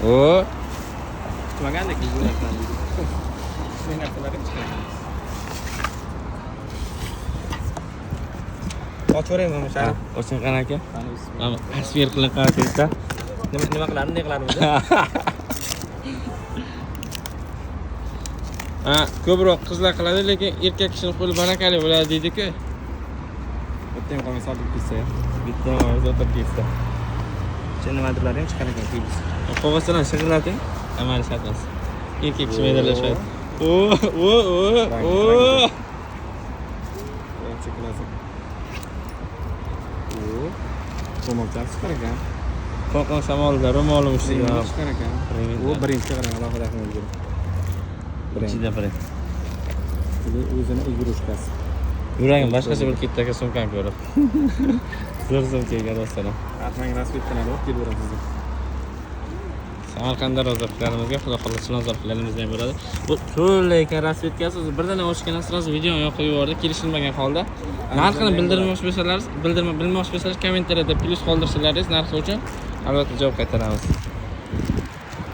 O, kutmagandek yuzalardan shunday narsalarga chiqadi. Ochaveraymi mana shuni? oching qani aka? Qani bismillah. Mana tasvir qilib qarataysiz-da. Nima qilarmiz, bunday qilarmiz? Ha, ko'proq qizlar qiladi, lekin erkak kishining qo'li barakali bo'ladi deydi-ku. Bitta ham qolmay sotib ketsa. Bitta o'zotib ketsa. Sen nimadirlar ham chiqar ekan kiygiz. Qog'ozdan shig'irlating. Amali shart emas. Erkak kishi medallashadi. O. Birinchi klasik. Ro'molcham chiqar ekan. Qo'qon shamolida ro'molim ustiga. Chiqar ekan. Birinchi qarang, alohida qilib. Ichida bir. O'zini igrushkasi. Yuragim boshqacha bo'lib ketdi aka sumkani ko'rib. Zo'r sumkaga do'stlar. Atmang rasvetlarni olib kelaverasiz. Samarqandda rozatlarimizga xudo xohlasa chilonzor filalimizda ham bo'ladi. Bu to'la ekan rasvetkasi, o'zi birdan ochgandan sразу videoni yoqib yubordi, kelishilmagan holda. Narxini bildirmoqchi bo'lsangiz, bilmoqchi bo'lsangiz kommentariyada plyus qoldirsalaringiz narxi uchun albatta javob qaytaramiz.